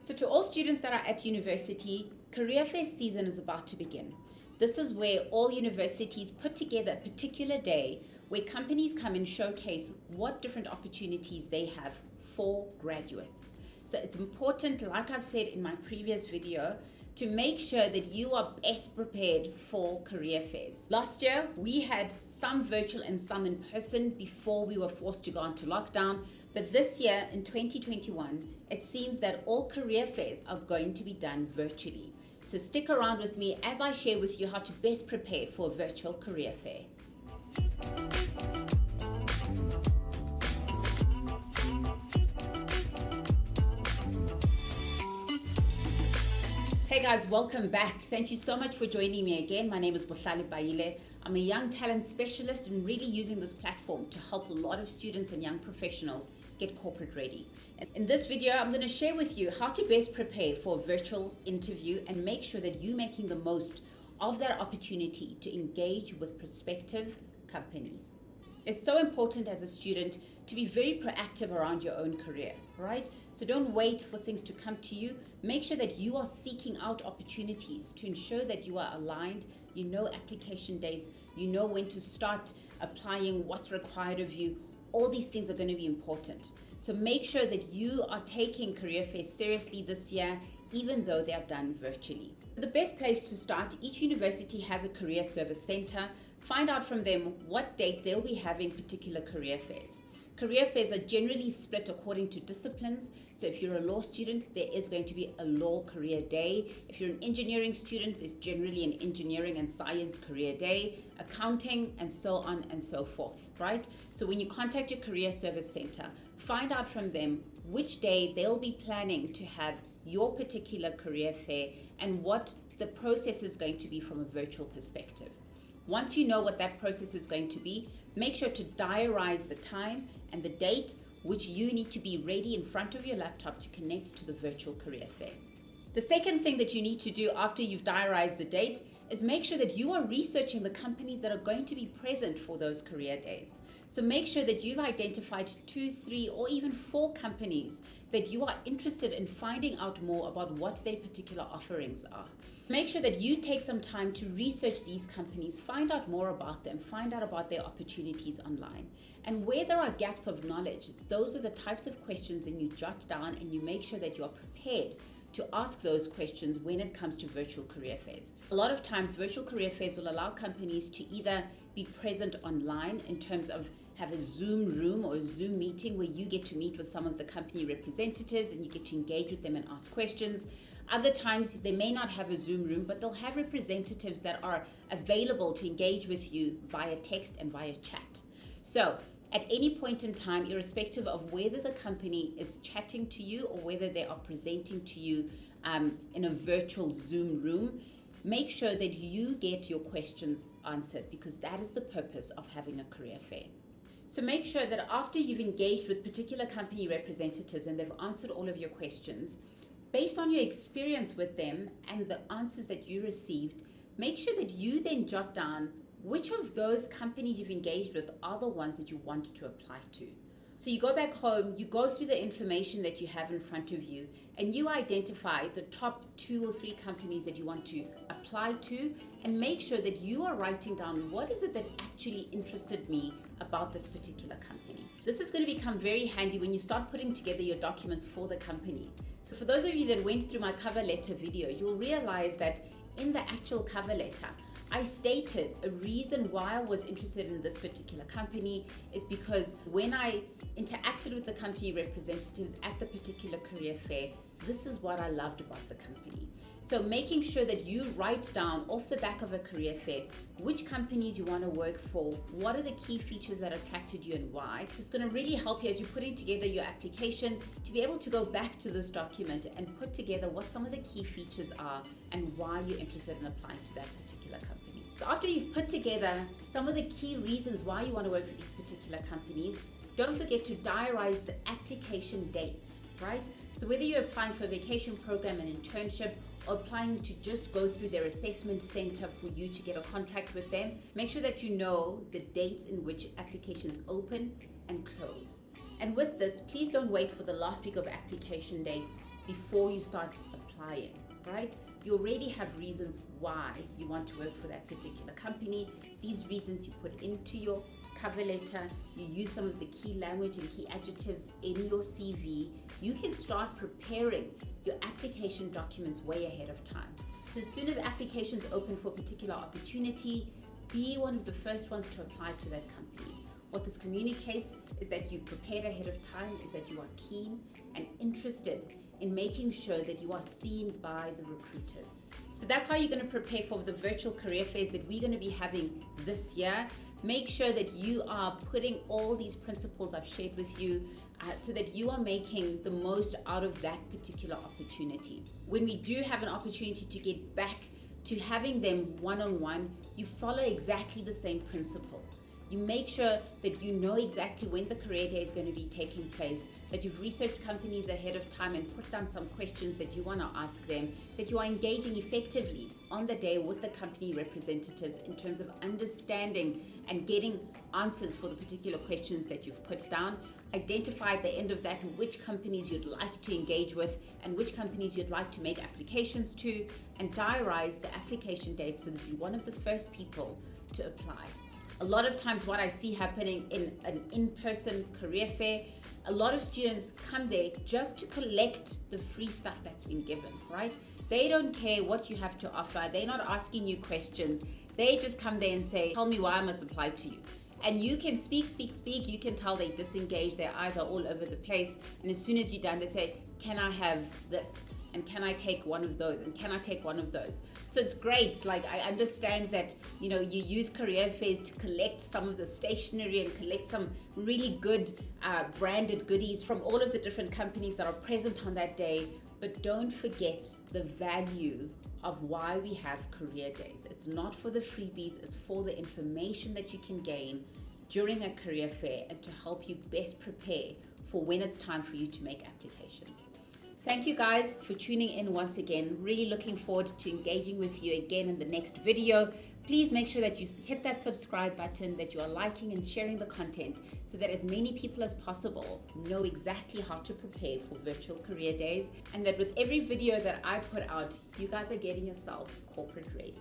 So to all students that are at university, Career Fair season is about to begin. This is where all universities put together a particular day where companies come and showcase what different opportunities they have for graduates. So it's important, like I've said in my previous video, to make sure that you are best prepared for career fairs. Last year, we had some virtual and some in person before we were forced to go into lockdown. But this year, in 2021, it seems that all career fairs are going to be done virtually. So stick around with me as I share with you how to best prepare for a virtual career fair. Hey guys, welcome back. Thank you so much for joining me again. My name is Bohlale Baile. I'm a young talent specialist and really using this platform to help a lot of students and young professionals get corporate ready. And in this video, I'm going to share with you how to best prepare for a virtual interview and make sure that you're making the most of that opportunity to engage with prospective companies. It's so important as a student to be very proactive around your own career, right? So don't wait for things to come to you. Make sure that you are seeking out opportunities to ensure that you are aligned, you know application dates, you know when to start applying, what's required of you. All these things are going to be important. So make sure that you are taking career fairs seriously this year, even though they are done virtually. The best place to start, each university has a career service center. Find out from them what date they'll be having particular career fairs. Career fairs are generally split according to disciplines. So if you're a law student, there is going to be a law career day. If you're an engineering student, there's generally an engineering and science career day, accounting, and so on and so forth, right? So when you contact your career service center, find out from them which day they'll be planning to have your particular career fair and what the process is going to be from a virtual perspective. Once you know what that process is going to be, make sure to diarize the time and the date which you need to be ready in front of your laptop to connect to the virtual career fair. The second thing that you need to do after you've diarized the date is make sure that you are researching the companies that are going to be present for those career days. So make sure that you've identified 2, 3, or even 4 companies that you are interested in finding out more about what their particular offerings are. Make sure that you take some time to research these companies, find out more about them, find out about their opportunities online. And where there are gaps of knowledge, those are the types of questions that you jot down and you make sure that you are prepared to ask those questions when it comes to virtual career fairs. A lot of times, virtual career fairs will allow companies to either be present online in terms of have a Zoom room or a Zoom meeting where you get to meet with some of the company representatives and you get to engage with them and ask questions. Other times, they may not have a Zoom room, but they'll have representatives that are available to engage with you via text and via chat. So at any point in time, irrespective of whether the company is chatting to you or whether they are presenting to you in a virtual Zoom room, make sure that you get your questions answered because that is the purpose of having a career fair. So make sure that after you've engaged with particular company representatives and they've answered all of your questions, based on your experience with them and the answers that you received, make sure that you then jot down which of those companies you've engaged with are the ones that you want to apply to. So you go back home, you go through the information that you have in front of you, and you identify the top 2 or 3 companies that you want to apply to, and make sure that you are writing down what is it that actually interested me about this particular company. This is going to become very handy when you start putting together your documents for the company. So for those of you that went through my cover letter video, you'll realize that in the actual cover letter, I stated a reason why I was interested in this particular company is because when I interacted with the company representatives at the particular career fair, this is what I loved about the company. So making sure that you write down off the back of a career fair which companies you want to work for, what are the key features that attracted you and why. So it's going to really help you as you're putting together your application to be able to go back to this document and put together what some of the key features are and why you're interested in applying to that particular company. So after you've put together some of the key reasons why you want to work for these particular companies, don't forget to diarize the application dates, right? So whether you're applying for a vacation program, an internship, or applying to just go through their assessment center for you to get a contract with them, make sure that you know the dates in which applications open and close. And with this, please don't wait for the last week of application dates. before you start applying, right? You already have reasons why you want to work for that particular company. These reasons you put into your cover letter, you use some of the key language and key adjectives in your CV. You can start preparing your application documents way ahead of time. So as soon as applications open for a particular opportunity, be one of the first ones to apply to that company. What this communicates is that you prepared ahead of time, is that you are keen and interested in making sure that you are seen by the recruiters. So that's how you're going to prepare for the virtual career fairs that we're going to be having this year. Make sure that you are putting all these principles I've shared with you so that you are making the most out of that particular opportunity. When we do have an opportunity to get back to having them one-on-one, you follow exactly the same principles. You make sure that you know exactly when the career day is going to be taking place, that you've researched companies ahead of time and put down some questions that you want to ask them, that you are engaging effectively on the day with the company representatives in terms of understanding and getting answers for the particular questions that you've put down. Identify at the end of that which companies you'd like to engage with and which companies you'd like to make applications to, and diarize the application date so that you're one of the first people to apply. A lot of times what I see happening in an in-person career fair, a lot of students come there just to collect the free stuff that's been given, right? They don't care what you have to offer. They're not asking you questions. They just come there and say, tell me why I must apply to you. And you can speak. You can tell they disengage. Their eyes are all over the place. And as soon as you're done, they say, can I have this? And can I take one of those? And can I take one of those? So it's great. Like, I understand that, you use career fairs to collect some of the stationery and collect some really good branded goodies from all of the different companies that are present on that day. But don't forget the value of why we have career days. It's not for the freebies, it's for the information that you can gain during a career fair and to help you best prepare for when it's time for you to make applications. Thank you guys for tuning in once again. Really looking forward to engaging with you again in the next video. Please make sure that you hit that subscribe button, that you are liking and sharing the content so that as many people as possible know exactly how to prepare for virtual career days, and that with every video that I put out, you guys are getting yourselves corporate ready.